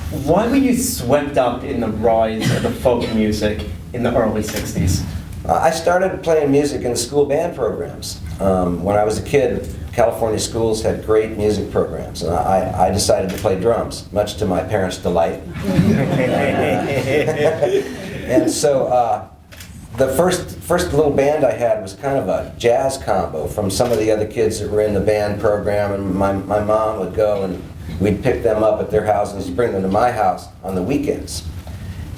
Why were you swept up in the rise of the folk music in the early 60s? I started playing music in school band programs. When I was a kid, California schools had great music programs, and I decided to play drums, much to my parents' delight. And so the first little band I had was kind of a jazz combo from some of the other kids that were in the band program, and my mom would go and we'd pick them up at their houses, bring them to my house on the weekends.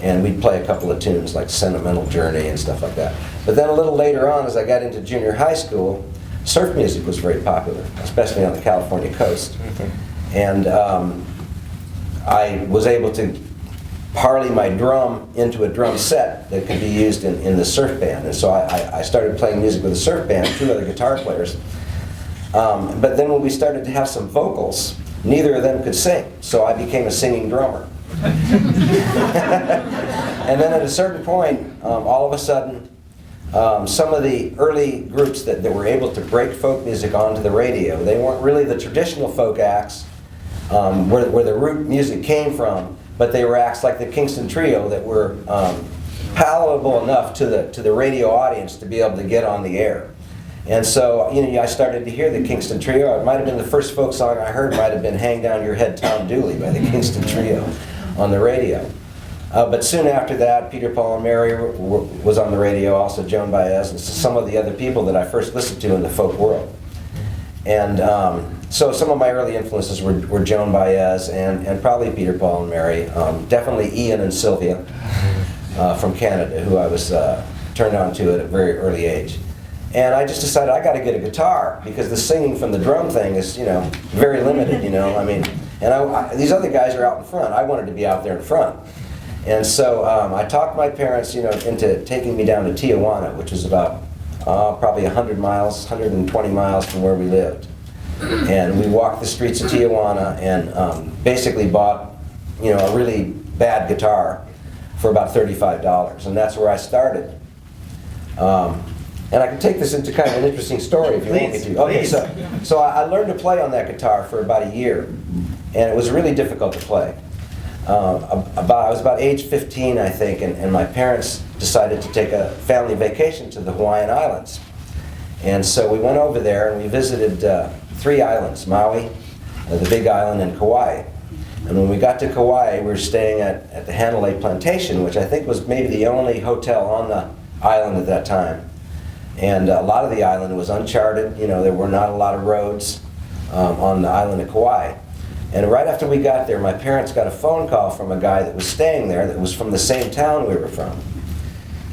And we'd play a couple of tunes like Sentimental Journey and stuff like that. But then a little later on, as I got into junior high school, surf music was very popular, especially on the California coast. And I was able to parlay my drum into a drum set that could be used in the surf band. And so I started playing music with a surf band, 2 other guitar players. But then when we started to have some vocals, neither of them could sing, so I became a singing drummer. And then at a certain point, all of a sudden, some of the early groups that were able to break folk music onto the radio, they weren't really the traditional folk acts where the root music came from, but they were acts like the Kingston Trio that were palatable enough to the radio audience to be able to get on the air. And so, I started to hear the Kingston Trio. It might have been the first folk song I heard, might have been Hang Down Your Head, Tom Dooley by the Kingston Trio on the radio. But soon after that, Peter, Paul, and Mary was on the radio, also Joan Baez, and some of the other people that I first listened to in the folk world. And so some of my early influences were Joan Baez and probably Peter, Paul, and Mary. Definitely Ian and Sylvia from Canada, who I was turned on to at a very early age. And I just decided I got to get a guitar because the singing from the drum thing is, very limited, I mean, and these other guys are out in front. I wanted to be out there in front. And so I talked my parents, into taking me down to Tijuana, which is about probably 100 miles, 120 miles from where we lived. And we walked the streets of Tijuana and basically bought, a really bad guitar for about $35. And that's where I started. And I can take this into kind of an interesting story if you want me to. Okay, so I learned to play on that guitar for about a year, and it was really difficult to play. I was about age 15, I think, and my parents decided to take a family vacation to the Hawaiian Islands. And so we went over there and we visited 3 islands, Maui, the Big Island, and Kauai. And when we got to Kauai, we were staying at the Hanalei Plantation, which I think was maybe the only hotel on the island at that time. And a lot of the island was uncharted. There were not a lot of roads on the island of Kauai. And right after we got there, my parents got a phone call from a guy that was staying there that was from the same town we were from.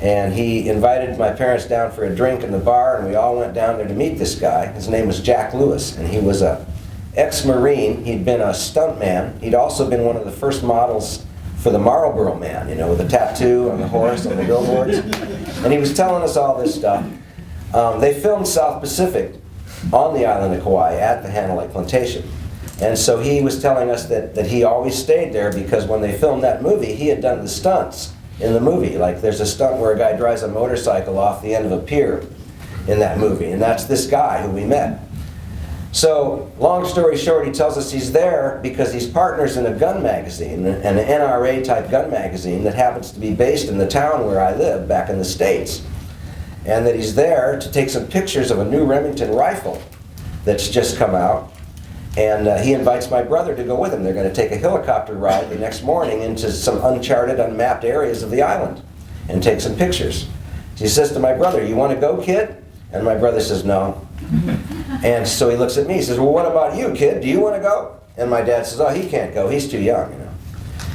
And he invited my parents down for a drink in the bar, and we all went down there to meet this guy. His name was Jack Lewis, and he was a ex-Marine. He'd been a stuntman. He'd also been one of the first models for the Marlboro Man, with a tattoo on the horse on the billboards. And he was telling us all this stuff. They filmed South Pacific on the island of Kauai at the Hanalei Plantation. And so he was telling us that he always stayed there because when they filmed that movie, he had done the stunts in the movie. Like there's a stunt where a guy drives a motorcycle off the end of a pier in that movie, and that's this guy who we met. So, long story short, he tells us he's there because he's partners in a gun magazine, an NRA type gun magazine that happens to be based in the town where I live, back in the States. And that he's there to take some pictures of a new Remington rifle that's just come out. And he invites my brother to go with him. They're going to take a helicopter ride the next morning into some uncharted, unmapped areas of the island and take some pictures. So he says to my brother, "You want to go, kid?" And my brother says, "No." And so he looks at me, he says, "Well, what about you, kid? Do you want to go?" And my dad says, "Oh, he can't go. He's too young,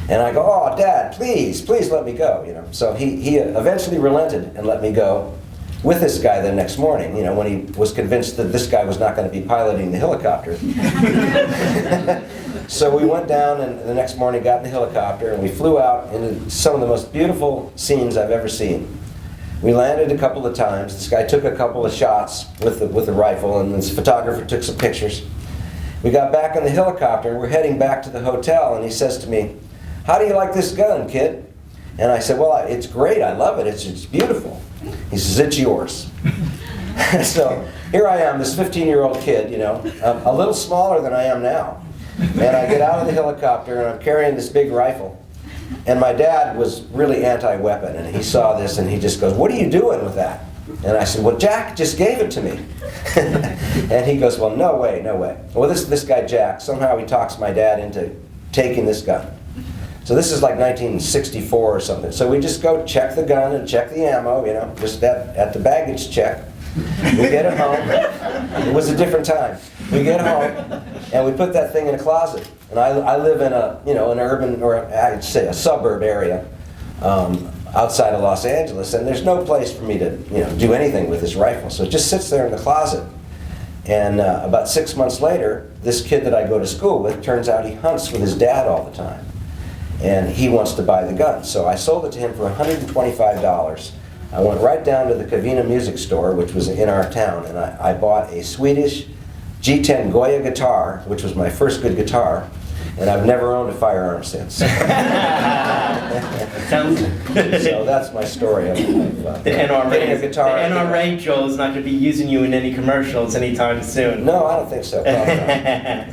And I go, "Oh, Dad, please let me go, So he eventually relented and let me go with this guy the next morning, when he was convinced that this guy was not going to be piloting the helicopter. So we went down and the next morning got in the helicopter and we flew out into some of the most beautiful scenes I've ever seen. We landed a couple of times. This guy took a couple of shots with the rifle, and this photographer took some pictures. We got back in the helicopter and we're heading back to the hotel, and he says to me, "How do you like this gun, kid?" And I said, "Well, it's great. I love it. It's beautiful." He says, "It's yours." So here I am, this 15-year-old kid, a little smaller than I am now. And I get out of the helicopter and I'm carrying this big rifle. And my dad was really anti-weapon, and he saw this and he just goes, "What are you doing with that?" And I said, "Well, Jack just gave it to me." And he goes, "Well, no way, no way." Well, this guy Jack, somehow he talks my dad into taking this gun. So this is like 1964 or something. So we just go check the gun and check the ammo, you know, just at the baggage check. We get it home. It was a different time. We get home and we put that thing in a closet. And I live in a, you know, an urban, or I'd say a suburb area outside of Los Angeles, and there's no place for me to, you know, do anything with this rifle. So it just sits there in the closet. And about 6 months later, this kid that I go to school with, turns out he hunts with his dad all the time. And he wants to buy the gun. So I sold it to him for $125. I went right down to the Cavina music store, which was in our town, and I bought a Swedish G10 Goya guitar, which was my first good guitar, and I've never owned a firearm since. So that's my story of the NRA. getting a guitar. The NRA, Joel, is not going to be using you in any commercials anytime soon. No, I don't think so. Probably not.